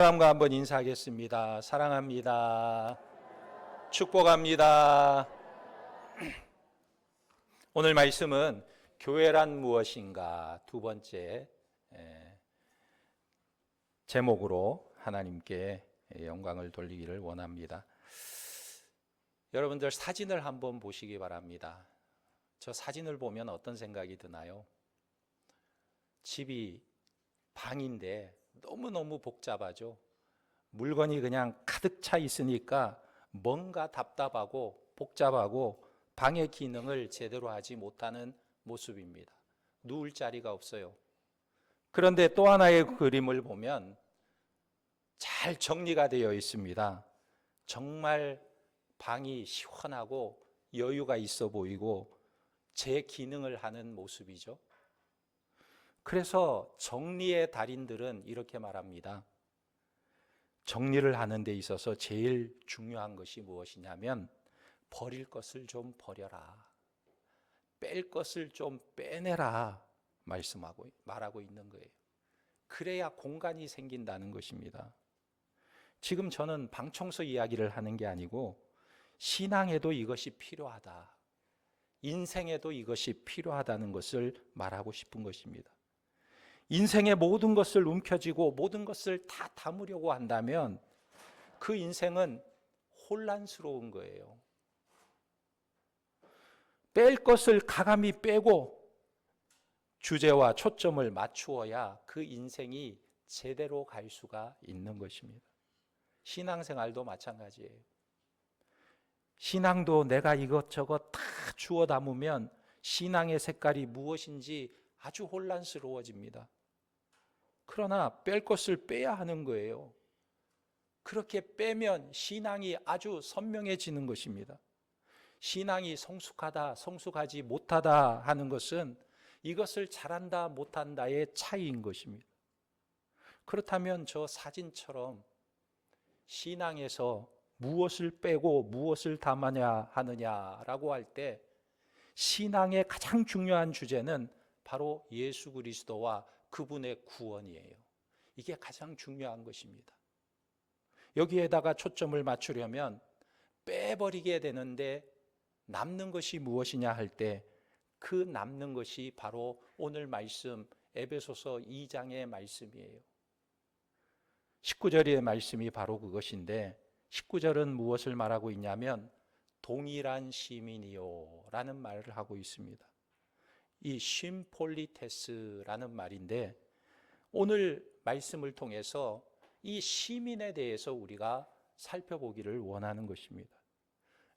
사람과 한번 인사하겠습니다. 사랑합니다. 축복합니다. 오늘 말씀은 교회란 무엇인가 두 번째 제목으로 하나님께 영광을 돌리기를 원합니다. 여러분들 사진을 한번 보시기 바랍니다. 저 사진을 보면 어떤 생각이 드나요? 집이 방인데 너무너무 복잡하죠. 물건이 그냥 가득 차 있으니까 뭔가 답답하고 복잡하고 방의 기능을 제대로 하지 못하는 모습입니다. 누울 자리가 없어요. 그런데 또 하나의 그림을 보면 잘 정리가 되어 있습니다. 정말 방이 시원하고 여유가 있어 보이고 제 기능을 하는 모습이죠. 그래서 정리의 달인들은 이렇게 말합니다. 정리를 하는 데 있어서 제일 중요한 것이 무엇이냐면 버릴 것을 좀 버려라. 뺄 것을 좀 빼내라. 말하고 있는 거예요. 그래야 공간이 생긴다는 것입니다. 지금 저는 방 청소 이야기를 하는 게 아니고 신앙에도 이것이 필요하다. 인생에도 이것이 필요하다는 것을 말하고 싶은 것입니다. 인생의 모든 것을 움켜쥐고 모든 것을 다 담으려고 한다면 그 인생은 혼란스러운 거예요. 뺄 것을 가감히 빼고 주제와 초점을 맞추어야 그 인생이 제대로 갈 수가 있는 것입니다. 신앙생활도 마찬가지예요. 신앙도 내가 이것저것 다 주워 담으면 신앙의 색깔이 무엇인지 아주 혼란스러워집니다. 그러나 뺄 것을 빼야 하는 거예요. 그렇게 빼면 신앙이 아주 선명해지는 것입니다. 신앙이 성숙하다, 성숙하지 못하다 하는 것은 이것을 잘한다, 못한다의 차이인 것입니다. 그렇다면 저 사진처럼 신앙에서 무엇을 빼고 무엇을 담아야 하느냐라고 할 때 신앙의 가장 중요한 주제는 바로 예수 그리스도와 그분의 구원이에요. 이게 가장 중요한 것입니다. 여기에다가 초점을 맞추려면 빼버리게 되는데 남는 것이 무엇이냐 할 때 그 남는 것이 바로 오늘 말씀 에베소서 2장의 말씀이에요. 19절의 말씀이 바로 그것인데 19절은 무엇을 말하고 있냐면 동일한 시민이요 라는 말을 하고 있습니다. 이 심폴리테스라는 말인데 오늘 말씀을 통해서 이 시민에 대해서 우리가 살펴보기를 원하는 것입니다.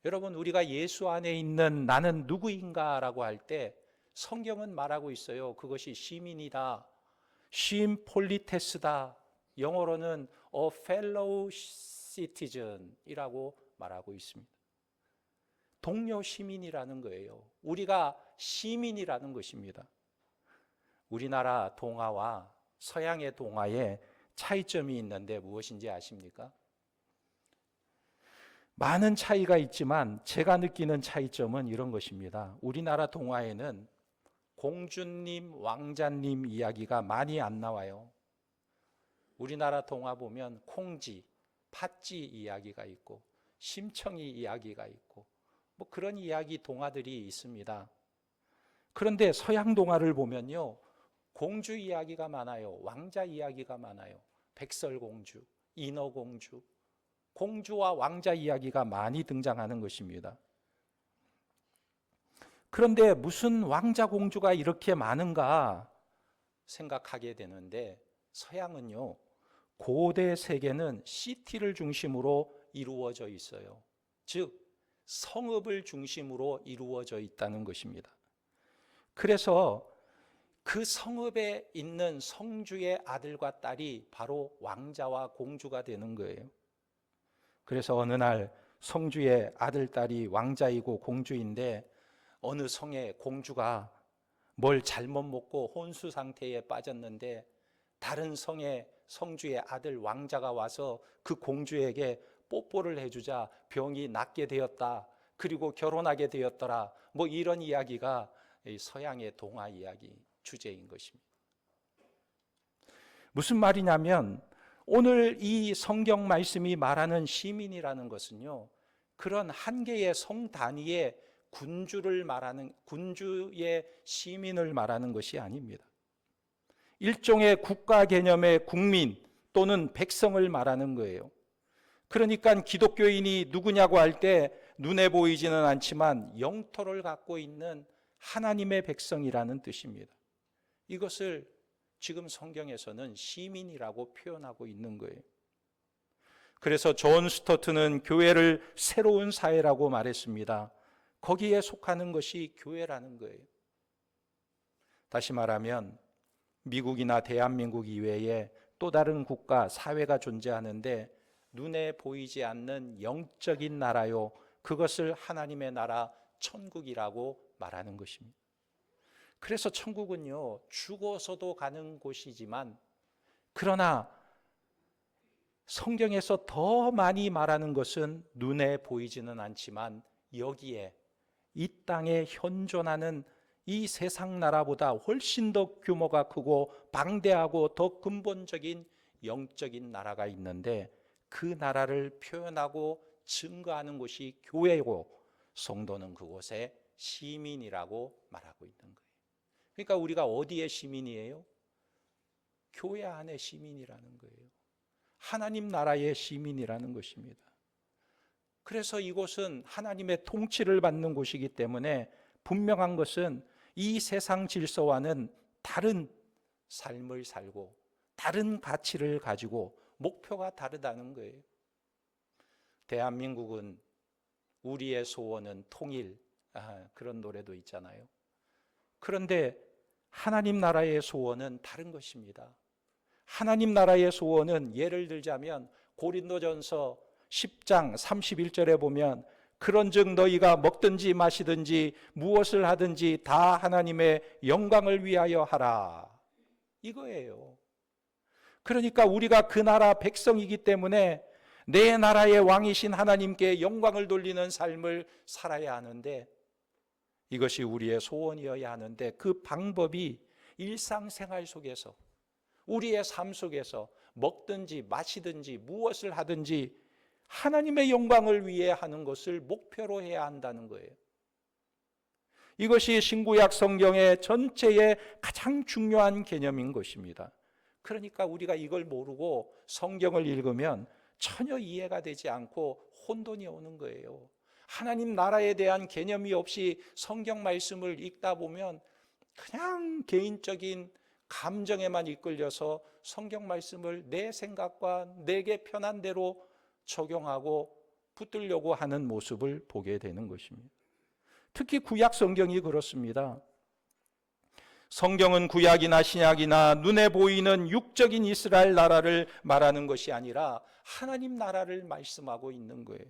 여러분, 우리가 예수 안에 있는 나는 누구인가 라고 할 때 성경은 말하고 있어요. 그것이 시민이다, 심폴리테스다, 영어로는 a fellow citizen 이라고 말하고 있습니다. 동료 시민이라는 거예요. 우리가 시민이라는 것입니다. 우리나라 동화와 서양의 동화에 차이점이 있는데 무엇인지 아십니까? 많은 차이가 있지만 제가 느끼는 차이점은 이런 것입니다. 우리나라 동화에는 공주님, 왕자님 이야기가 많이 안 나와요. 우리나라 동화 보면 콩쥐, 팥쥐 이야기가 있고 심청이 이야기가 있고 뭐 그런 이야기 동화들이 있습니다. 그런데 서양 동화를 보면요, 공주 이야기가 많아요. 왕자 이야기가 많아요. 백설공주, 인어공주, 공주와 왕자 이야기가 많이 등장하는 것입니다. 그런데 무슨 왕자 공주가 이렇게 많은가 생각하게 되는데 서양은요, 고대 세계는 시티를 중심으로 이루어져 있어요. 즉 성읍을 중심으로 이루어져 있다는 것입니다. 그래서 그 성읍에 있는 성주의 아들과 딸이 바로 왕자와 공주가 되는 거예요. 그래서 어느 날 성주의 아들, 딸이 왕자이고 공주인데 어느 성의 공주가 뭘 잘못 먹고 혼수 상태에 빠졌는데 다른 성의 성주의 아들 왕자가 와서 그 공주에게 뽀뽀를 해주자 병이 낫게 되었다. 그리고 결혼하게 되었더라. 뭐 이런 이야기가 서양의 동화 이야기 주제인 것입니다. 무슨 말이냐면 오늘 이 성경 말씀이 말하는 시민이라는 것은요, 그런 한 개의 성 단위의 군주의 시민을 말하는 것이 아닙니다. 일종의 국가 개념의 국민 또는 백성을 말하는 거예요. 그러니까 기독교인이 누구냐고 할 때 눈에 보이지는 않지만 영토를 갖고 있는 하나님의 백성이라는 뜻입니다. 이것을 지금 성경에서는 시민이라고 표현하고 있는 거예요. 그래서 존 스토트는 교회를 새로운 사회라고 말했습니다. 거기에 속하는 것이 교회라는 거예요. 다시 말하면 미국이나 대한민국 이외에 또 다른 국가, 사회가 존재하는데 눈에 보이지 않는 영적인 나라요, 그것을 하나님의 나라, 천국이라고 말하는 것입니다. 그래서 천국은요, 죽어서도 가는 곳이지만, 그러나 성경에서 더 많이 말하는 것은 눈에 보이지는 않지만 여기에 이 땅에 현존하는 이 세상 나라보다 훨씬 더 규모가 크고 방대하고 더 근본적인 영적인 나라가 있는데, 그 나라를 표현하고 증거하는 곳이 교회고, 성도는 그곳의 시민이라고 말하고 있는 거예요. 그러니까 우리가 어디의 시민이에요? 교회 안의 시민이라는 거예요. 하나님 나라의 시민이라는 것입니다. 그래서 이곳은 하나님의 통치를 받는 곳이기 때문에 분명한 것은 이 세상 질서와는 다른 삶을 살고 다른 가치를 가지고 목표가 다르다는 거예요. 대한민국은 우리의 소원은 통일, 그런 노래도 있잖아요. 그런데 하나님 나라의 소원은 다른 것입니다. 하나님 나라의 소원은 예를 들자면 고린도전서 10장 31절에 보면 그런즉 너희가 먹든지 마시든지 무엇을 하든지 다 하나님의 영광을 위하여 하라, 이거예요. 그러니까 우리가 그 나라 백성이기 때문에 내 나라의 왕이신 하나님께 영광을 돌리는 삶을 살아야 하는데, 이것이 우리의 소원이어야 하는데, 그 방법이 일상생활 속에서, 우리의 삶 속에서 먹든지 마시든지 무엇을 하든지 하나님의 영광을 위해 하는 것을 목표로 해야 한다는 거예요. 이것이 신구약 성경의 전체의 가장 중요한 개념인 것입니다. 그러니까 우리가 이걸 모르고 성경을 읽으면 전혀 이해가 되지 않고 혼돈이 오는 거예요. 하나님 나라에 대한 개념이 없이 성경 말씀을 읽다 보면 그냥 개인적인 감정에만 이끌려서 성경 말씀을 내 생각과 내게 편한 대로 적용하고 붙들려고 하는 모습을 보게 되는 것입니다. 특히 구약 성경이 그렇습니다. 성경은 구약이나 신약이나 눈에 보이는 육적인 이스라엘 나라를 말하는 것이 아니라 하나님 나라를 말씀하고 있는 거예요.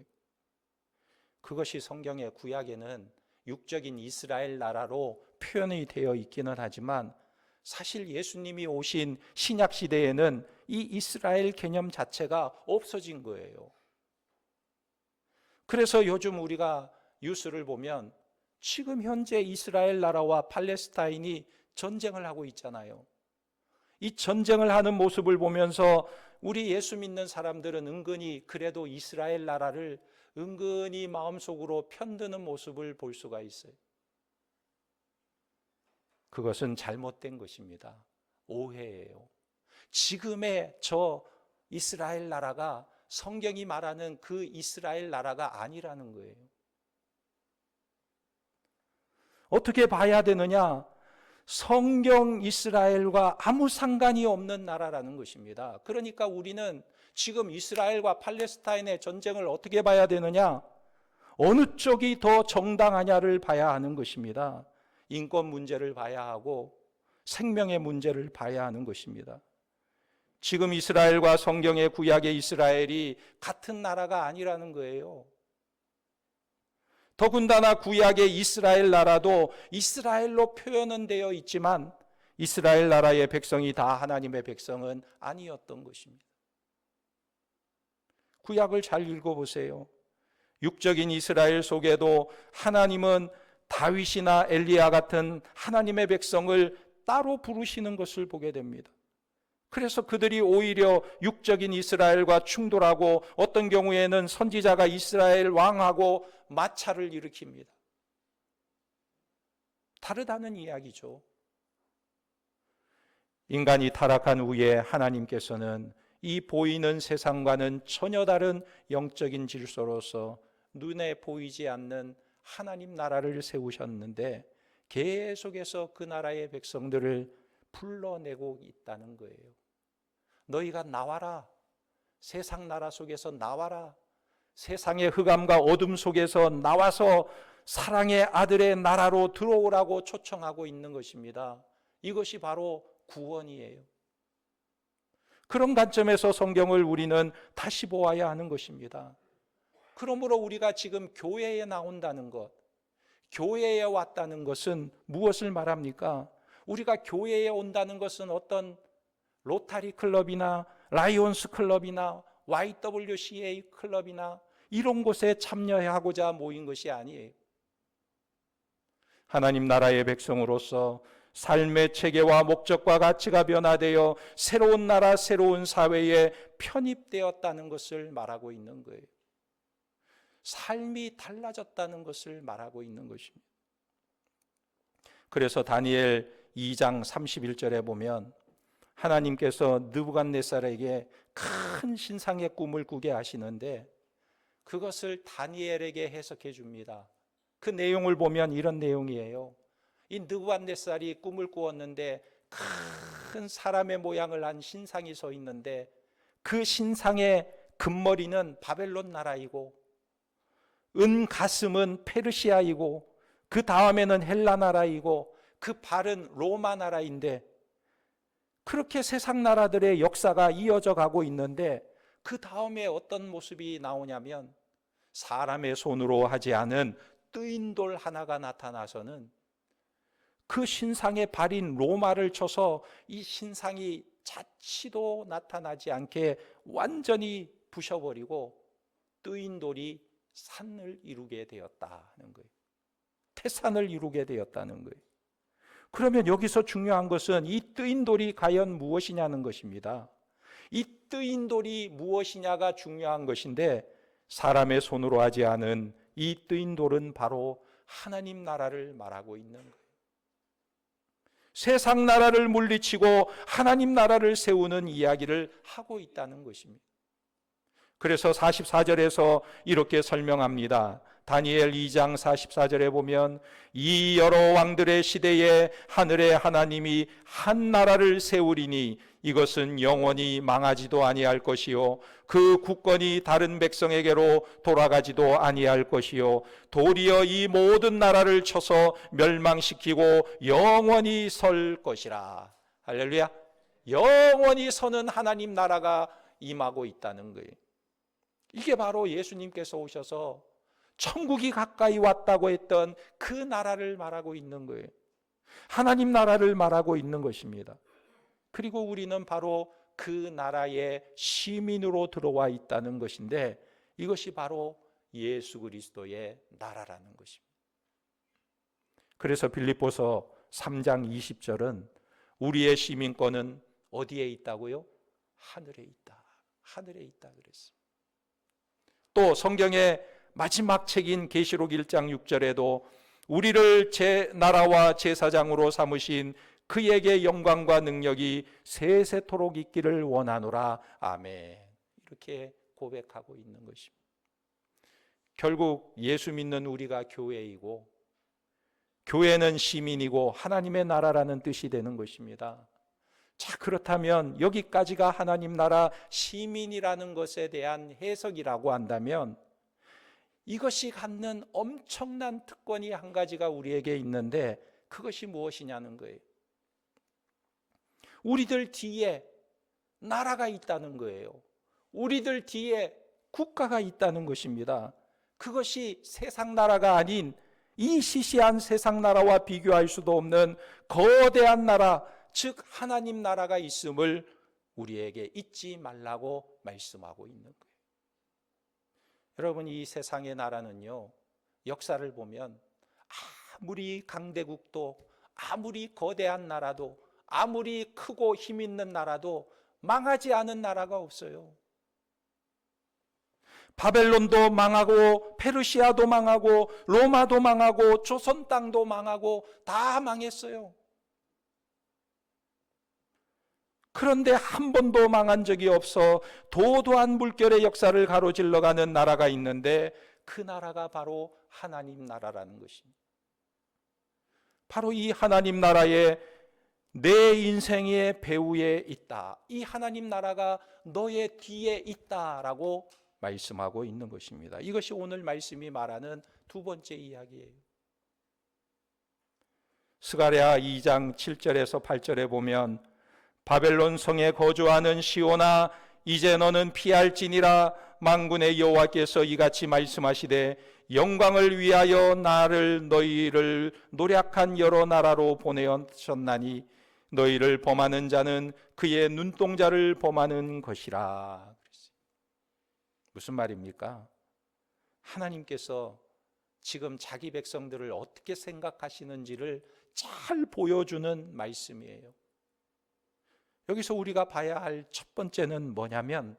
그것이 성경의 구약에는 육적인 이스라엘 나라로 표현이 되어 있기는 하지만, 사실 예수님이 오신 신약 시대에는 이 이스라엘 개념 자체가 없어진 거예요. 그래서 요즘 우리가 뉴스를 보면 지금 현재 이스라엘 나라와 팔레스타인이 전쟁을 하고 있잖아요. 이 전쟁을 하는 모습을 보면서 우리 예수 믿는 사람들은 은근히 그래도 이스라엘 나라를 은근히 마음속으로 편드는 모습을 볼 수가 있어요. 그것은 잘못된 것입니다. 오해예요. 지금의 저 이스라엘 나라가 성경이 말하는 그 이스라엘 나라가 아니라는 거예요. 어떻게 봐야 되느냐? 성경 이스라엘과 아무 상관이 없는 나라라는 것입니다. 그러니까 우리는 지금 이스라엘과 팔레스타인의 전쟁을 어떻게 봐야 되느냐? 어느 쪽이 더 정당하냐를 봐야 하는 것입니다. 인권 문제를 봐야 하고 생명의 문제를 봐야 하는 것입니다. 지금 이스라엘과 성경의 구약의 이스라엘이 같은 나라가 아니라는 거예요. 더군다나 구약의 이스라엘 나라도 이스라엘로 표현은 되어 있지만 이스라엘 나라의 백성이 다 하나님의 백성은 아니었던 것입니다. 구약을 잘 읽어보세요. 육적인 이스라엘 속에도 하나님은 다윗이나 엘리야 같은 하나님의 백성을 따로 부르시는 것을 보게 됩니다. 그래서 그들이 오히려 육적인 이스라엘과 충돌하고 어떤 경우에는 선지자가 이스라엘 왕하고 마찰을 일으킵니다. 다르다는 이야기죠. 인간이 타락한 후에 하나님께서는 이 보이는 세상과는 전혀 다른 영적인 질서로서 눈에 보이지 않는 하나님 나라를 세우셨는데 계속해서 그 나라의 백성들을 불러내고 있다는 거예요. 너희가 나와라. 세상 나라 속에서 나와라. 세상의 흑암과 어둠 속에서 나와서 사랑의 아들의 나라로 들어오라고 초청하고 있는 것입니다. 이것이 바로 구원이에요. 그런 관점에서 성경을 우리는 다시 보아야 하는 것입니다. 그러므로 우리가 지금 교회에 나온다는 것, 교회에 왔다는 것은 무엇을 말합니까? 우리가 교회에 온다는 것은 어떤 로타리 클럽이나 라이온스 클럽이나 YWCA 클럽이나 이런 곳에 참여하고자 모인 것이 아니에요. 하나님 나라의 백성으로서 삶의 체계와 목적과 가치가 변화되어 새로운 나라, 새로운 사회에 편입되었다는 것을 말하고 있는 거예요. 삶이 달라졌다는 것을 말하고 있는 것입니다. 그래서 다니엘 2장 31절에 보면 하나님께서 느부갓네살에게 큰 신상의 꿈을 꾸게 하시는데 그것을 다니엘에게 해석해 줍니다. 그 내용을 보면 이런 내용이에요. 이 느부갓네살이 꿈을 꾸었는데 큰 사람의 모양을 한 신상이 서 있는데 그 신상의 금머리는 바벨론 나라이고 은 가슴은 페르시아이고 그 다음에는 헬라 나라이고 그 발은 로마 나라인데 그렇게 세상 나라들의 역사가 이어져 가고 있는데 그 다음에 어떤 모습이 나오냐면 사람의 손으로 하지 않은 뜨인 돌 하나가 나타나서는 그 신상의 발인 로마를 쳐서 이 신상이 자치도 나타나지 않게 완전히 부셔버리고 뜨인 돌이 산을 이루게 되었다는 거예요. 태산을 이루게 되었다는 거예요. 그러면 여기서 중요한 것은 이 뜨인 돌이 과연 무엇이냐는 것입니다. 이 뜨인 돌이 무엇이냐가 중요한 것인데 사람의 손으로 하지 않은 이 뜨인 돌은 바로 하나님 나라를 말하고 있는 거예요. 세상 나라를 물리치고 하나님 나라를 세우는 이야기를 하고 있다는 것입니다. 그래서 44절에서 이렇게 설명합니다. 다니엘 2장 44절에 보면 이 여러 왕들의 시대에 하늘의 하나님이 한 나라를 세우리니 이것은 영원히 망하지도 아니할 것이요 그 국권이 다른 백성에게로 돌아가지도 아니할 것이요 도리어 이 모든 나라를 쳐서 멸망시키고 영원히 설 것이라. 할렐루야. 영원히 서는 하나님 나라가 임하고 있다는 거예요. 이게 바로 예수님께서 오셔서 천국이 가까이 왔다고 했던 그 나라를 말하고 있는 거예요. 하나님 나라를 말하고 있는 것입니다. 그리고 우리는 바로 그 나라의 시민으로 들어와 있다는 것인데 이것이 바로 예수 그리스도의 나라라는 것입니다. 그래서 빌립보서 3장 20절은 우리의 시민권은 어디에 있다고요? 하늘에 있다. 하늘에 있다 그랬습니다. 또 성경의 마지막 책인 계시록 1장 6절에도 우리를 제 나라와 제사장으로 삼으신 그에게 영광과 능력이 세세토록 있기를 원하노라. 아멘. 이렇게 고백하고 있는 것입니다. 결국 예수 믿는 우리가 교회이고 교회는 시민이고 하나님의 나라라는 뜻이 되는 것입니다. 자, 그렇다면 여기까지가 하나님 나라 시민이라는 것에 대한 해석이라고 한다면 이것이 갖는 엄청난 특권이 한 가지가 우리에게 있는데 그것이 무엇이냐는 거예요. 우리들 뒤에 나라가 있다는 거예요. 우리들 뒤에 국가가 있다는 것입니다. 그것이 세상 나라가 아닌 이 시시한 세상 나라와 비교할 수도 없는 거대한 나라, 즉 하나님 나라가 있음을 우리에게 잊지 말라고 말씀하고 있는 거예요. 여러분, 이 세상의 나라는요, 역사를 보면 아무리 강대국도 아무리 거대한 나라도 아무리 크고 힘 있는 나라도 망하지 않은 나라가 없어요. 바벨론도 망하고 페르시아도 망하고 로마도 망하고 조선 땅도 망하고 다 망했어요. 그런데 한 번도 망한 적이 없어 도도한 물결의 역사를 가로질러가는 나라가 있는데 그 나라가 바로 하나님 나라라는 것입니다. 바로 이 하나님 나라에 내 인생의 배후에 있다. 이 하나님 나라가 너의 뒤에 있다라고 말씀하고 있는 것입니다. 이것이 오늘 말씀이 말하는 두 번째 이야기예요. 스가랴 2장 7절에서 8절에 보면 바벨론 성에 거주하는 시온아 이제 너는 피할지니라 만군의 여호와께서 이같이 말씀하시되 영광을 위하여 나를 너희를 노략한 여러 나라로 보내었었나니 너희를 범하는 자는 그의 눈동자를 범하는 것이라. 무슨 말입니까? 하나님께서 지금 자기 백성들을 어떻게 생각하시는지를 잘 보여주는 말씀이에요. 여기서 우리가 봐야 할 첫 번째는 뭐냐면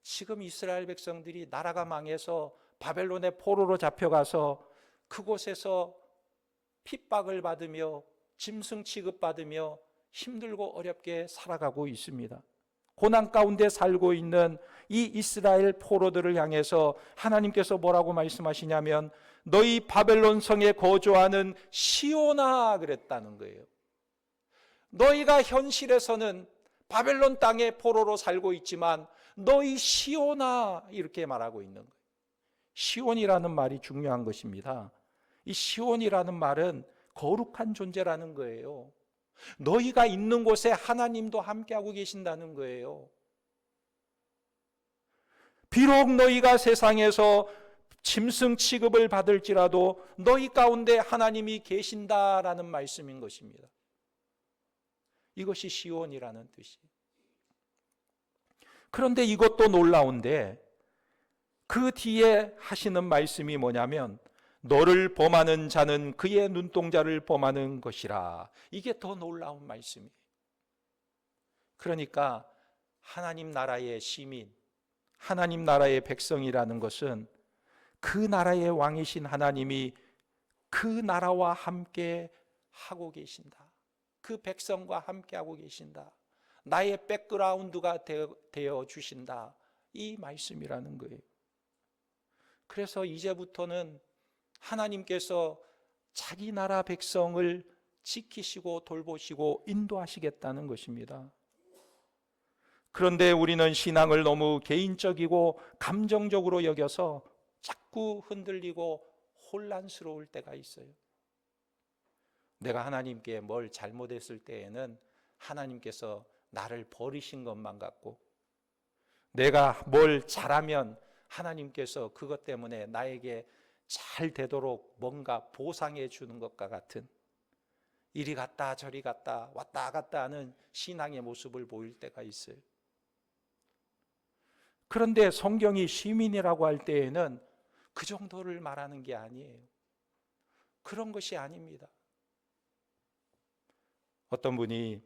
지금 이스라엘 백성들이 나라가 망해서 바벨론의 포로로 잡혀가서 그곳에서 핍박을 받으며 짐승 취급받으며 힘들고 어렵게 살아가고 있습니다. 고난 가운데 살고 있는 이 이스라엘 포로들을 향해서 하나님께서 뭐라고 말씀하시냐면 너희 바벨론 성에 거주하는 시온아 그랬다는 거예요. 너희가 현실에서는 바벨론 땅의 포로로 살고 있지만 너희 시온아 이렇게 말하고 있는 거예요. 시온이라는 말이 중요한 것입니다. 이 시온이라는 말은 거룩한 존재라는 거예요. 너희가 있는 곳에 하나님도 함께하고 계신다는 거예요. 비록 너희가 세상에서 짐승 취급을 받을지라도 너희 가운데 하나님이 계신다라는 말씀인 것입니다. 이것이 시온이라는 뜻이에요. 그런데 이것도 놀라운데 그 뒤에 하시는 말씀이 뭐냐면 너를 범하는 자는 그의 눈동자를 범하는 것이라. 이게 더 놀라운 말씀이에요. 그러니까 하나님 나라의 시민, 하나님 나라의 백성이라는 것은 그 나라의 왕이신 하나님이 그 나라와 함께 하고 계신다. 그 백성과 함께하고 계신다. 나의 백그라운드가 되어 주신다. 이 말씀이라는 거예요. 그래서 이제부터는 하나님께서 자기 나라 백성을 지키시고 돌보시고 인도하시겠다는 것입니다. 그런데 우리는 신앙을 너무 개인적이고 감정적으로 여겨서 자꾸 흔들리고 혼란스러울 때가 있어요. 내가 하나님께 뭘 잘못했을 때에는 하나님께서 나를 버리신 것만 같고, 내가 뭘 잘하면 하나님께서 그것 때문에 나에게 잘 되도록 뭔가 보상해 주는 것과 같은, 이리 갔다 저리 갔다 왔다 갔다 하는 신앙의 모습을 보일 때가 있어요. 그런데 성경이 시민이라고 할 때에는 그 정도를 말하는 게 아니에요. 그런 것이 아닙니다. 어떤 분이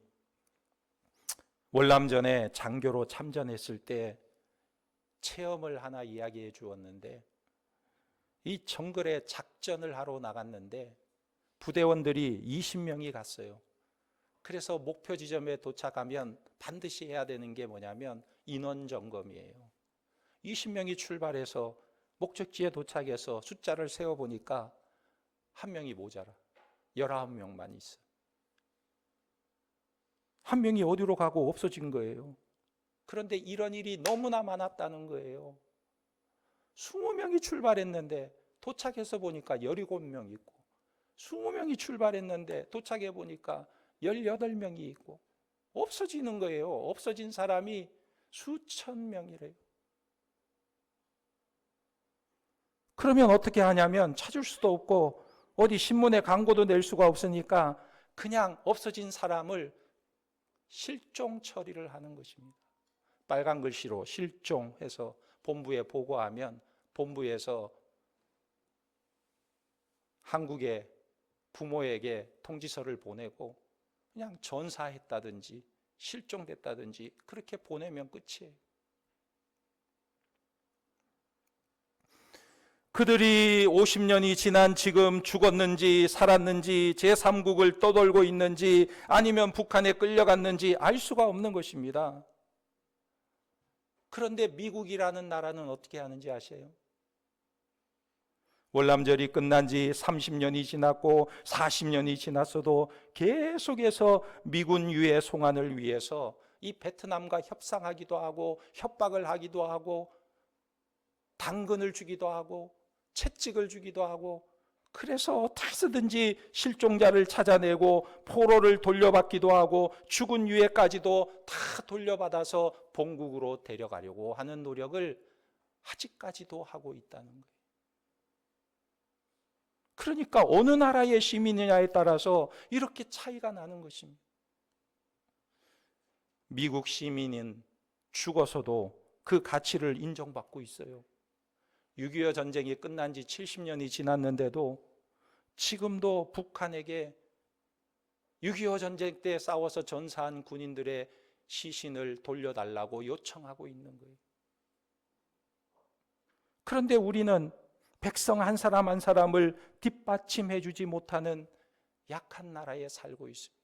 월남전에 장교로 참전했을 때 체험을 하나 이야기해 주었는데, 이 정글에 작전을 하러 나갔는데 부대원들이 20명이 갔어요. 그래서 목표 지점에 도착하면 반드시 해야 되는 게 뭐냐면 인원 점검이에요. 20명이 출발해서 목적지에 도착해서 숫자를 세어보니까 한 명이 모자라. 19명만 있어. 한 명이 어디로 가고 없어진 거예요. 그런데 이런 일이 너무나 많았다는 거예요. 20명이 출발했는데 도착해서 보니까 17명 있고, 20명이 출발했는데 도착해 보니까 18명이 있고, 없어지는 거예요. 없어진 사람이 수천 명이래요. 그러면 어떻게 하냐면 찾을 수도 없고 어디 신문에 광고도 낼 수가 없으니까 그냥 없어진 사람을 실종 처리를 하는 것입니다. 빨간 글씨로 실종해서 본부에 보고하면 본부에서 한국의 부모에게 통지서를 보내고 그냥 전사했다든지 실종됐다든지 그렇게 보내면 끝이에요. 그들이 50년이 지난 지금 죽었는지 살았는지 제3국을 떠돌고 있는지 아니면 북한에 끌려갔는지 알 수가 없는 것입니다. 그런데 미국이라는 나라는 어떻게 하는지 아세요? 월남전이 끝난 지 30년이 지났고 40년이 지났어도 계속해서 미군 유해 송환을 위해서 이 베트남과 협상하기도 하고 협박을 하기도 하고 당근을 주기도 하고 채찍을 주기도 하고, 그래서 어떻게든지 실종자를 찾아내고 포로를 돌려받기도 하고 죽은 유해까지도 다 돌려받아서 본국으로 데려가려고 하는 노력을 아직까지도 하고 있다는 거예요. 그러니까 어느 나라의 시민이냐에 따라서 이렇게 차이가 나는 것입니다. 미국 시민은 죽어서도 그 가치를 인정받고 있어요. 6.25 전쟁이 끝난 지 70년이 지났는데도 지금도 북한에게 6.25 전쟁 때 싸워서 전사한 군인들의 시신을 돌려달라고 요청하고 있는 거예요. 그런데 우리는 백성 한 사람 한 사람을 뒷받침해 주지 못하는 약한 나라에 살고 있습니다.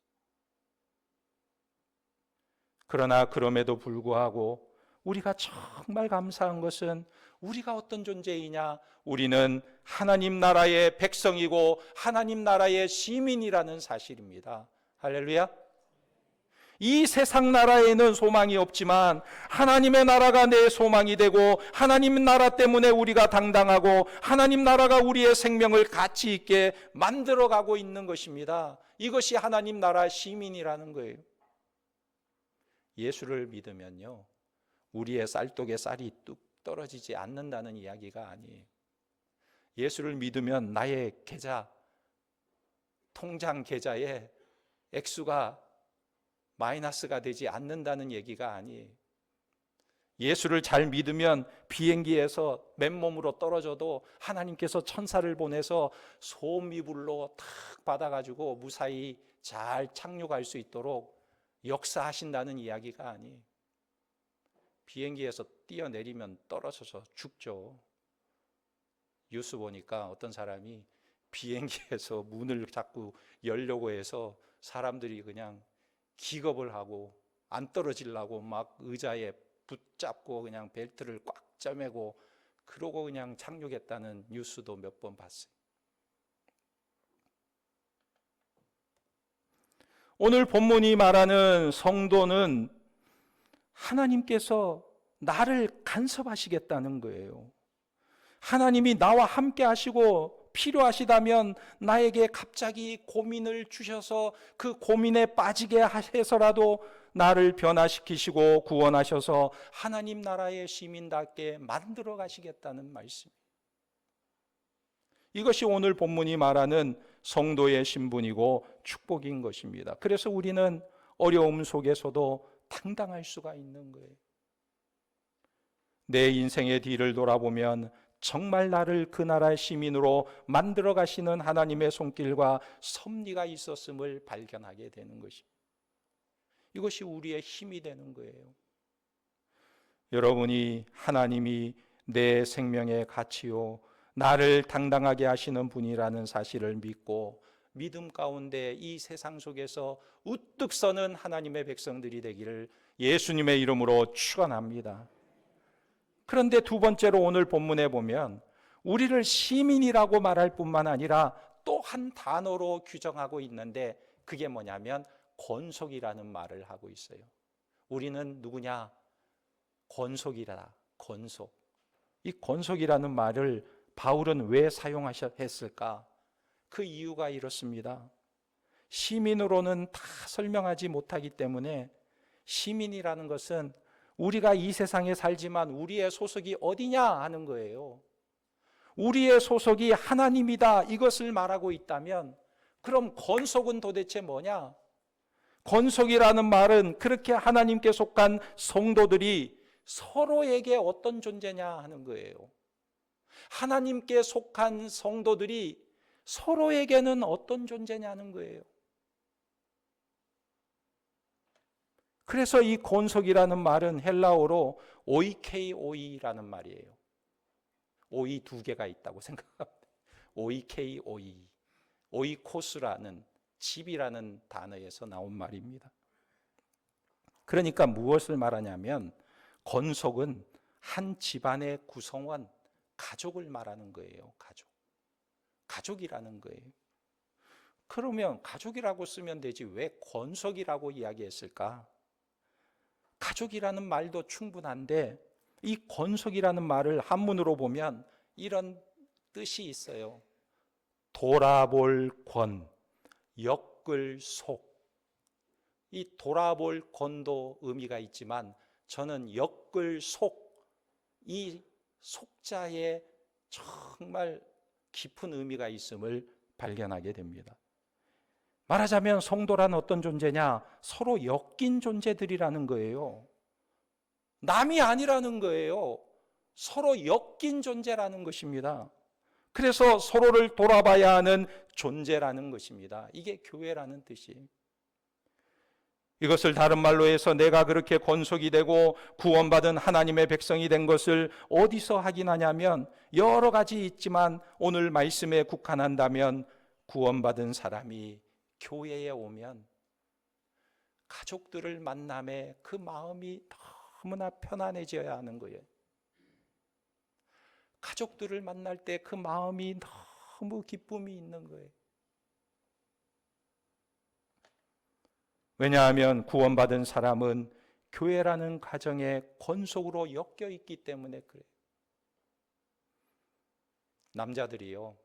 그러나 그럼에도 불구하고 우리가 정말 감사한 것은 우리가 어떤 존재이냐? 우리는 하나님 나라의 백성이고 하나님 나라의 시민이라는 사실입니다. 할렐루야. 이 세상 나라에는 소망이 없지만 하나님의 나라가 내 소망이 되고 하나님 나라 때문에 우리가 당당하고 하나님 나라가 우리의 생명을 가치 있게 만들어가고 있는 것입니다. 이것이 하나님 나라 시민이라는 거예요. 예수를 믿으면요, 우리의 쌀독에 쌀이 뚝 떨어지지 않는다는 이야기가 아니에요. 예수를 믿으면 나의 계좌, 통장 계좌에 액수가 마이너스가 되지 않는다는 얘기가 아니에요. 예수를 잘 믿으면 비행기에서 맨몸으로 떨어져도 하나님께서 천사를 보내서 소미불로 탁 받아가지고 무사히 잘 착륙할 수 있도록 역사하신다는 이야기가 아니에요. 비행기에서 뛰어내리면 떨어져서 죽죠. 뉴스 보니까 어떤 사람이 비행기에서 문을 자꾸 열려고 해서 사람들이 그냥 기겁을 하고 안 떨어지려고 막 의자에 붙잡고 그냥 벨트를 꽉 짜매고 그러고 그냥 착륙했다는 뉴스도 몇 번 봤어요. 오늘 본문이 말하는 성도는 하나님께서 나를 간섭하시겠다는 거예요. 하나님이 나와 함께 하시고 필요하시다면 나에게 갑자기 고민을 주셔서 그 고민에 빠지게 해서라도 나를 변화시키시고 구원하셔서 하나님 나라의 시민답게 만들어 가시겠다는 말씀. 이것이 오늘 본문이 말하는 성도의 신분이고 축복인 것입니다. 그래서 우리는 어려움 속에서도 당당할 수가 있는 거예요. 내 인생의 뒤를 돌아보면 정말 나를 그 나라의 시민으로 만들어 가시는 하나님의 손길과 섭리가 있었음을 발견하게 되는 것입니다. 이것이 우리의 힘이 되는 거예요. 여러분이 하나님이 내 생명의 가치요, 나를 당당하게 하시는 분이라는 사실을 믿고 믿음 가운데 이 세상 속에서 우뚝 서는 하나님의 백성들이 되기를 예수님의 이름으로 축원합니다. 그런데 두 번째로 오늘 본문에 보면 우리를 시민이라고 말할 뿐만 아니라 또 한 단어로 규정하고 있는데 그게 뭐냐면 권속이라는 말을 하고 있어요. 우리는 누구냐? 권속이라, 권속. 이 권속이라는 말을 바울은 왜 사용했을까? 그 이유가 이렇습니다. 시민으로는 다 설명하지 못하기 때문에 시민이라는 것은 우리가 이 세상에 살지만 우리의 소속이 어디냐 하는 거예요. 우리의 소속이 하나님이다 이것을 말하고 있다면 그럼 권속은 도대체 뭐냐? 권속이라는 말은 그렇게 하나님께 속한 성도들이 서로에게 어떤 존재냐 하는 거예요. 하나님께 속한 성도들이 서로에게는 어떤 존재냐는 거예요. 그래서 이 권속이라는 말은 헬라어로 오이케이오이라는 말이에요. 오이 두 개가 있다고 생각합니다. 오이케이오이, 오이코스라는 집이라는 단어에서 나온 말입니다. 그러니까 무엇을 말하냐면 권속은 한 집안의 구성원, 가족을 말하는 거예요. 가족이라는 거예요. 그러면 가족이라고 쓰면 되지 왜 권속이라고 이야기했을까? 가족이라는 말도 충분한데 이 권속이라는 말을 한문으로 보면 이런 뜻이 있어요. 돌아볼 권, 엮을 속. 이 돌아볼 권도 의미가 있지만 저는 엮을 속, 이 속자에 정말 깊은 의미가 있음을 발견하게 됩니다. 말하자면 성도란 어떤 존재냐? 서로 엮인 존재들이라는 거예요. 남이 아니라는 거예요. 서로 엮인 존재라는 것입니다. 그래서 서로를 돌아봐야 하는 존재라는 것입니다. 이게 교회라는 뜻이에요. 이것을 다른 말로 해서 내가 그렇게 권속이 되고 구원받은 하나님의 백성이 된 것을 어디서 확인하냐면 여러 가지 있지만 오늘 말씀에 국한한다면 구원받은 사람이 교회에 오면 가족들을 만남에 그 마음이 너무나 편안해져야 하는 거예요. 가족들을 만날 때 그 마음이 너무 기쁨이 있는 거예요. 왜냐하면 구원받은 사람은 교회라는 가정의 권속으로 엮여 있기 때문에 그래요. 남자들이요,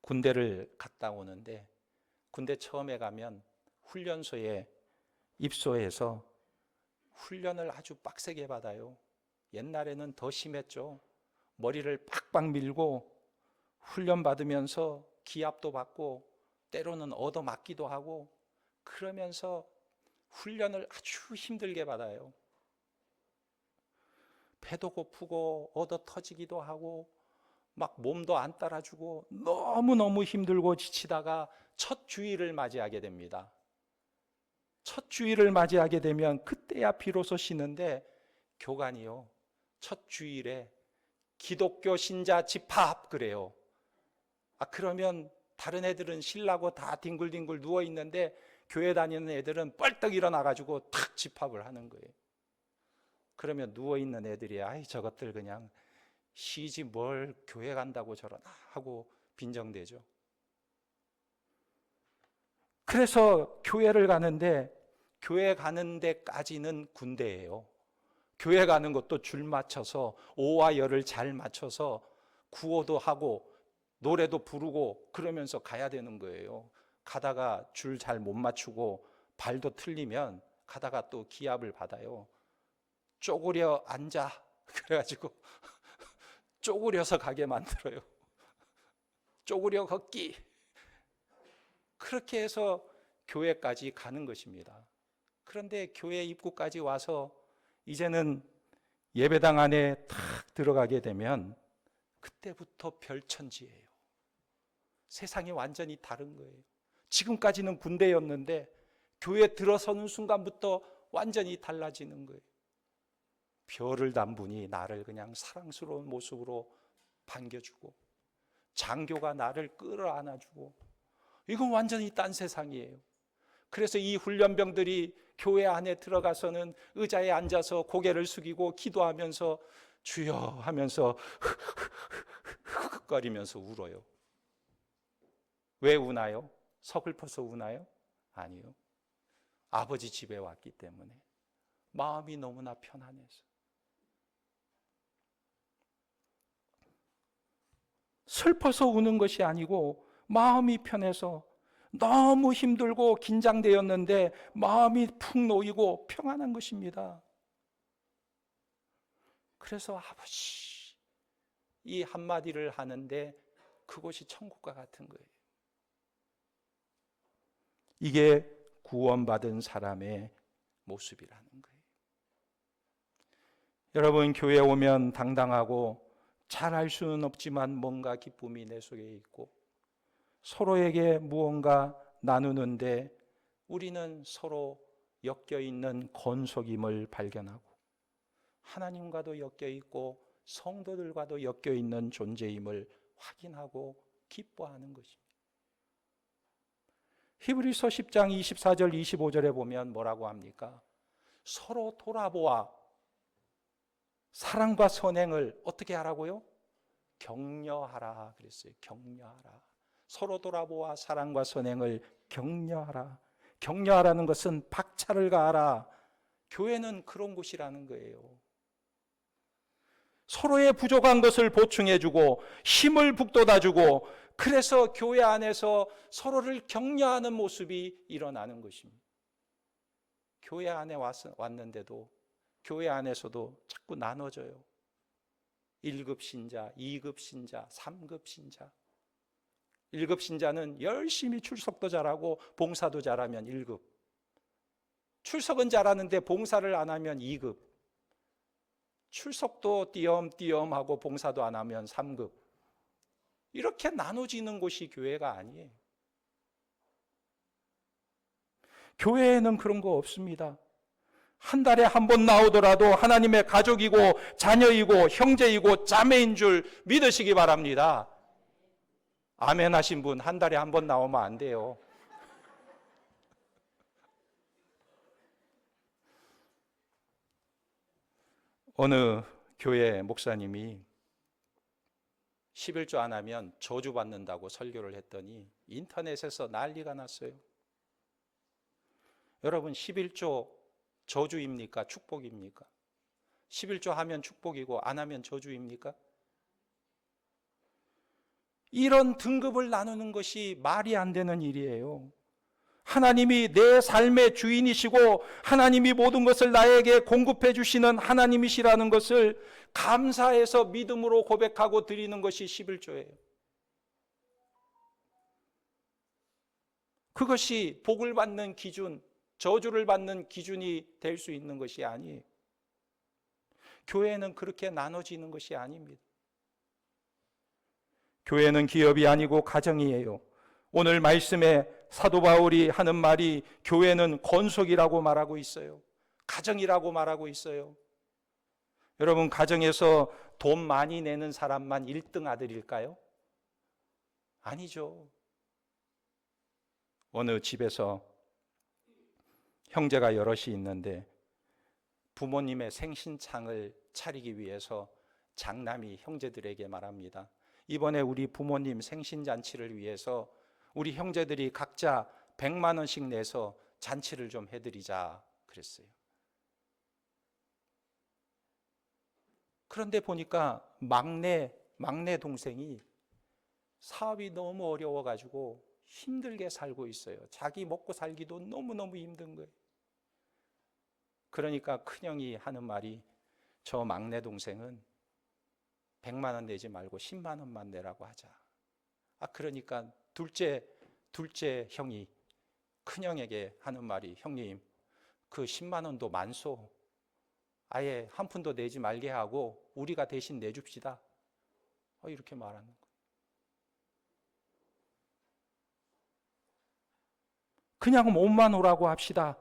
군대를 갔다 오는데 군대 처음에 가면 훈련소에 입소해서 훈련을 아주 빡세게 받아요. 옛날에는 더 심했죠. 머리를 팍팍 밀고 훈련 받으면서 기합도 받고 때로는 얻어맞기도 하고 그러면서 훈련을 아주 힘들게 받아요. 배도 고프고 얻어 터지기도 하고 막 몸도 안 따라주고 너무너무 힘들고 지치다가 첫 주일을 맞이하게 됩니다. 첫 주일을 맞이하게 되면 그때야 비로소 쉬는데 교관이요, 첫 주일에 기독교 신자 집합 그래요. 그러면 다른 애들은 쉬려고 다 뒹굴뒹굴 누워 있는데 교회 다니는 애들은 뻘떡 일어나가지고 탁 집합을 하는 거예요. 그러면 누워있는 애들이 아이 저것들 그냥 쉬지 뭘 교회 간다고 저러나 하고 빈정대죠. 그래서 교회를 가는데 교회 가는 데까지는 군대예요. 교회 가는 것도 줄 맞춰서 오와 열을 잘 맞춰서 구호도 하고 노래도 부르고 그러면서 가야 되는 거예요. 가다가 줄 잘 못 맞추고 발도 틀리면 가다가 또 기합을 받아요. 쪼그려 앉아 그래가지고 쪼그려서 가게 만들어요. 쪼그려 걷기. 그렇게 해서 교회까지 가는 것입니다. 그런데 교회 입구까지 와서 이제는 예배당 안에 탁 들어가게 되면 그때부터 별천지예요. 세상이 완전히 다른 거예요. 지금까지는 군대였는데 교회 들어서는 순간부터 완전히 달라지는 거예요. 별을 단 분이 나를 그냥 사랑스러운 모습으로 반겨주고 장교가 나를 끌어안아주고 이건 완전히 딴 세상이에요. 그래서 이 훈련병들이 교회 안에 들어가서는 의자에 앉아서 고개를 숙이고 기도하면서 주여 하면서 흑흑거리면서 울어요. 왜 우나요? 서글퍼서 우나요? 아니요. 아버지 집에 왔기 때문에 마음이 너무나 편안해서. 슬퍼서 우는 것이 아니고 마음이 편해서 너무 힘들고 긴장되었는데 마음이 푹 놓이고 평안한 것입니다. 그래서 아버지 이 한마디를 하는데 그곳이 천국과 같은 거예요. 이게 구원받은 사람의 모습이라는 거예요. 여러분 교회에 오면 당당하고 잘 알 수는 없지만 뭔가 기쁨이 내 속에 있고 서로에게 무언가 나누는데 우리는 서로 엮여 있는 건속임을 발견하고 하나님과도 엮여 있고 성도들과도 엮여 있는 존재임을 확인하고 기뻐하는 것입니다. 히브리서 10장 24절 25절에 보면 뭐라고 합니까? 서로 돌아보아 사랑과 선행을 어떻게 하라고요? 격려하라 그랬어요. 격려하라. 서로 돌아보아 사랑과 선행을 격려하라. 격려하라는 것은 박차를 가하라. 교회는 그런 곳이라는 거예요. 서로의 부족한 것을 보충해주고 힘을 북돋아주고, 그래서 교회 안에서 서로를 격려하는 모습이 일어나는 것입니다. 교회 안에 왔는데도 교회 안에서도 자꾸 나눠져요. 1급 신자, 2급 신자, 3급 신자. 1급 신자는 열심히 출석도 잘하고 봉사도 잘하면 1급. 출석은 잘하는데 봉사를 안 하면 2급. 출석도 띄엄띄엄하고 봉사도 안 하면 3급. 이렇게 나눠지는 곳이 교회가 아니에요. 교회에는 그런 거 없습니다. 한 달에 한 번 나오더라도 하나님의 가족이고 자녀이고 형제이고 자매인 줄 믿으시기 바랍니다. 아멘 하신 분 한 달에 한 번 나오면 안 돼요. 어느 교회 목사님이 11조 안 하면 저주받는다고 설교를 했더니 인터넷에서 난리가 났어요. 여러분, 11조 저주입니까? 축복입니까? 11조 하면 축복이고 안 하면 저주입니까? 이런 등급을 나누는 것이 말이 안 되는 일이에요. 하나님이 내 삶의 주인이시고 하나님이 모든 것을 나에게 공급해 주시는 하나님이시라는 것을 감사해서 믿음으로 고백하고 드리는 것이 11조예요. 그것이 복을 받는 기준, 저주를 받는 기준이 될 수 있는 것이 아니에요. 교회는 그렇게 나눠지는 것이 아닙니다. 교회는 기업이 아니고 가정이에요. 오늘 말씀에 사도 바울이 하는 말이 교회는 건속이라고 말하고 있어요. 가정이라고 말하고 있어요. 여러분, 가정에서 돈 많이 내는 사람만 1등 아들일까요? 아니죠. 어느 집에서 형제가 여럿이 있는데 부모님의 생신창을 차리기 위해서 장남이 형제들에게 말합니다. 이번에 우리 부모님 생신잔치를 위해서 우리 형제들이 각자 100만 원씩 내서 잔치를 좀 해드리자 그랬어요. 그런데 보니까 막내 동생이 사업이 너무 어려워가지고 힘들게 살고 있어요. 자기 먹고 살기도 너무너무 힘든 거예요. 그러니까 큰형이 하는 말이, 저 막내 동생은 100만 원 내지 말고 10만 원만 내라고 하자. 그러니까 둘째 형이 큰형에게 하는 말이, 형님, 그 10만 원도 많소. 아예 한 푼도 내지 말게 하고 우리가 대신 내줍시다. 이렇게 말하는 거예요. 그냥 몸만 오라고 합시다.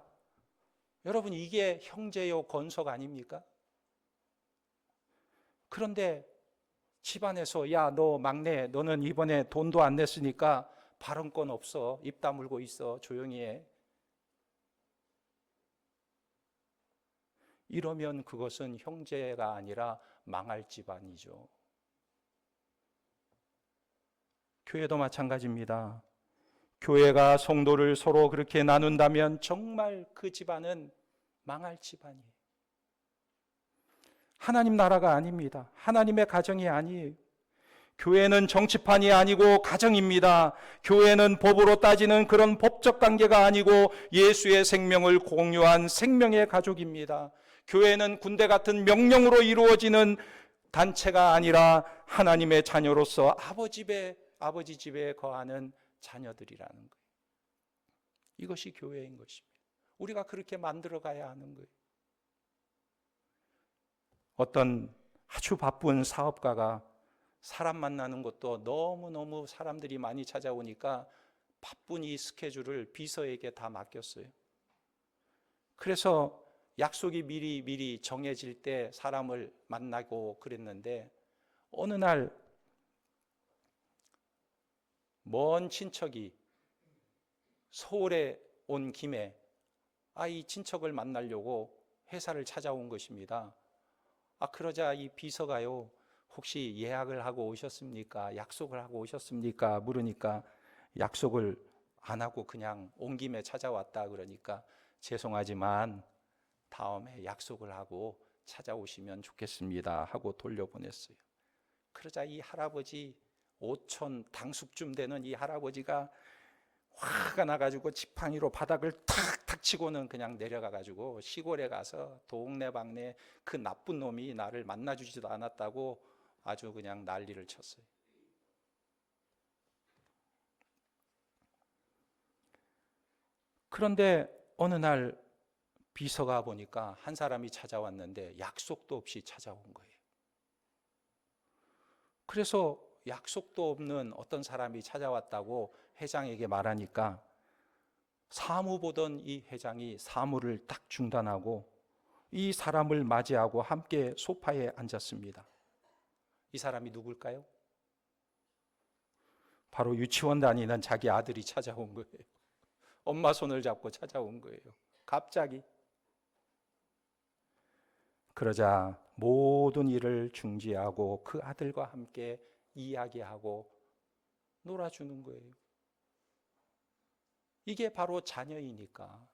여러분, 이게 형제요 건속 아닙니까? 그런데 집안에서, 야, 너 막내, 너는 이번에 돈도 안 냈으니까 발언권 없어. 입 다물고 있어. 조용히 해. 이러면 그것은 형제가 아니라 망할 집안이죠. 교회도 마찬가지입니다. 교회가 성도를 서로 그렇게 나눈다면 정말 그 집안은 망할 집안이에요. 하나님 나라가 아닙니다. 하나님의 가정이 아니에요. 교회는 정치판이 아니고 가정입니다. 교회는 법으로 따지는 그런 법적 관계가 아니고 예수의 생명을 공유한 생명의 가족입니다. 교회는 군대 같은 명령으로 이루어지는 단체가 아니라 하나님의 자녀로서 아버지 집에 거하는 자녀들이라는 거예요. 이것이 교회인 것입니다. 우리가 그렇게 만들어 가야 하는 거예요. 어떤 아주 바쁜 사업가가 사람 만나는 것도 너무너무 사람들이 많이 찾아오니까 바쁜 이 스케줄을 비서에게 다 맡겼어요. 그래서 약속이 미리 정해질 때 사람을 만나고 그랬는데 어느 날 먼 친척이 서울에 온 김에 이 친척을 만나려고 회사를 찾아온 것입니다. 그러자 이 비서가요, 혹시 예약을 하고 오셨습니까? 약속을 하고 오셨습니까? 물으니까 약속을 안 하고 그냥 온 김에 찾아왔다 그러니까 죄송하지만 다음에 약속을 하고 찾아오시면 좋겠습니다 하고 돌려보냈어요. 그러자 이 할아버지, 오촌 당숙쯤 되는 이 할아버지가 화가 나가지고 지팡이로 바닥을 탁탁 치고는 그냥 내려가가지고 시골에 가서 동네방네 그 나쁜 놈이 나를 만나주지도 않았다고 아주 그냥 난리를 쳤어요. 그런데 어느 날 비서가 보니까 한 사람이 찾아왔는데 약속도 없이 찾아온 거예요. 그래서 약속도 없는 어떤 사람이 찾아왔다고 회장에게 말하니까 사무 보던 이 회장이 사무를 딱 중단하고 이 사람을 맞이하고 함께 소파에 앉았습니다. 이 사람이 누굴까요? 바로 유치원 다니는 자기 아들이 찾아온 거예요. 엄마 손을 잡고 찾아온 거예요. 갑자기. 그러자 모든 일을 중지하고 그 아들과 함께 이야기하고 놀아주는 거예요. 이게 바로 자녀이니까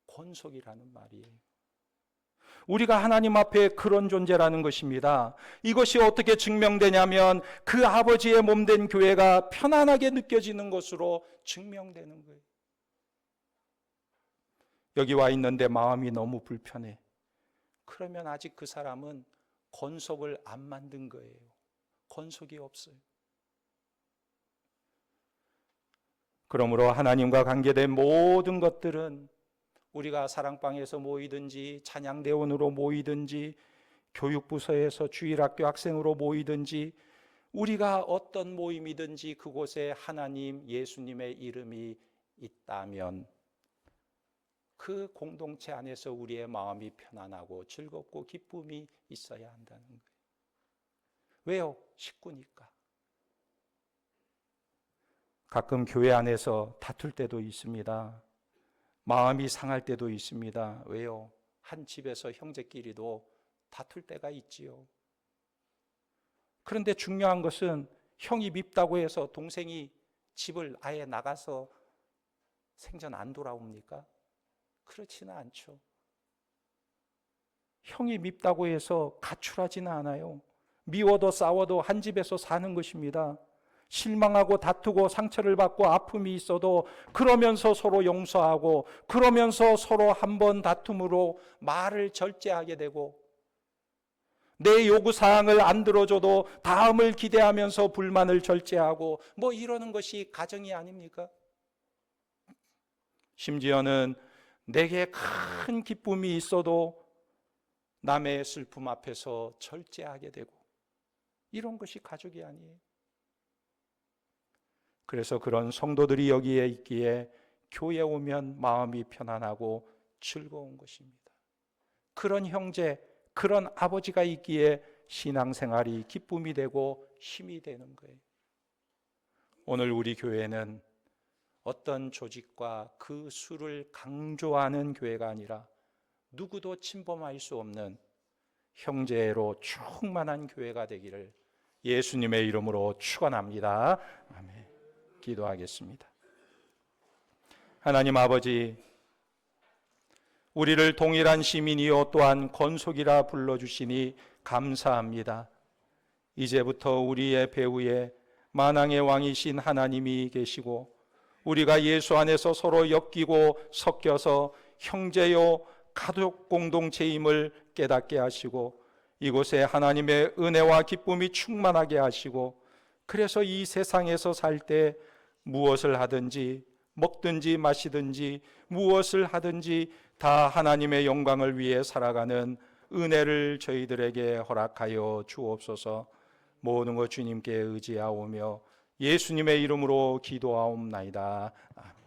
권속이라는 말이에요. 우리가 하나님 앞에 그런 존재라는 것입니다. 이것이 어떻게 증명되냐면 그 아버지의 몸된 교회가 편안하게 느껴지는 것으로 증명되는 거예요. 여기 와 있는데 마음이 너무 불편해. 그러면 아직 그 사람은 권속을 안 만든 거예요. 권속이 없어요. 그러므로 하나님과 관계된 모든 것들은 우리가 사랑방에서 모이든지 찬양대원으로 모이든지 교육부서에서 주일학교 학생으로 모이든지 우리가 어떤 모임이든지 그곳에 하나님, 예수님의 이름이 있다면 그 공동체 안에서 우리의 마음이 편안하고 즐겁고 기쁨이 있어야 한다는 거예요. 왜요? 식구니까. 가끔 교회 안에서 다툴 때도 있습니다. 마음이 상할 때도 있습니다. 왜요? 한 집에서 형제끼리도 다툴 때가 있지요. 그런데 중요한 것은 형이 밉다고 해서 동생이 집을 아예 나가서 생전 안 돌아옵니까? 그렇지는 않죠. 형이 밉다고 해서 가출하지는 않아요. 미워도 싸워도 한 집에서 사는 것입니다. 실망하고 다투고 상처를 받고 아픔이 있어도 그러면서 서로 용서하고 그러면서 서로 한 번 다툼으로 말을 절제하게 되고 내 요구사항을 안 들어줘도 다음을 기대하면서 불만을 절제하고 이러는 것이 가정이 아닙니까? 심지어는 내게 큰 기쁨이 있어도 남의 슬픔 앞에서 절제하게 되고 이런 것이 가족이 아니에요. 그래서 그런 성도들이 여기에 있기에 교회 오면 마음이 편안하고 즐거운 것입니다. 그런 형제, 그런 아버지가 있기에 신앙생활이 기쁨이 되고 힘이 되는 거예요. 오늘 우리 교회는 어떤 조직과 그 수를 강조하는 교회가 아니라 누구도 침범할 수 없는 형제로 충만한 교회가 되기를 예수님의 이름으로 축원합니다. 아멘. 기도하겠습니다. 하나님 아버지, 우리를 동일한 시민이요 또한 권속이라 불러주시니 감사합니다. 이제부터 우리의 배후에 만왕의 왕이신 하나님이 계시고 우리가 예수 안에서 서로 엮이고 섞여서 형제요 가족 공동체임을 깨닫게 하시고 이곳에 하나님의 은혜와 기쁨이 충만하게 하시고 그래서 이 세상에서 살 때 무엇을 하든지 먹든지 마시든지 무엇을 하든지 다 하나님의 영광을 위해 살아가는 은혜를 저희들에게 허락하여 주옵소서. 모든 것 주님께 의지하오며 예수님의 이름으로 기도하옵나이다. 아멘.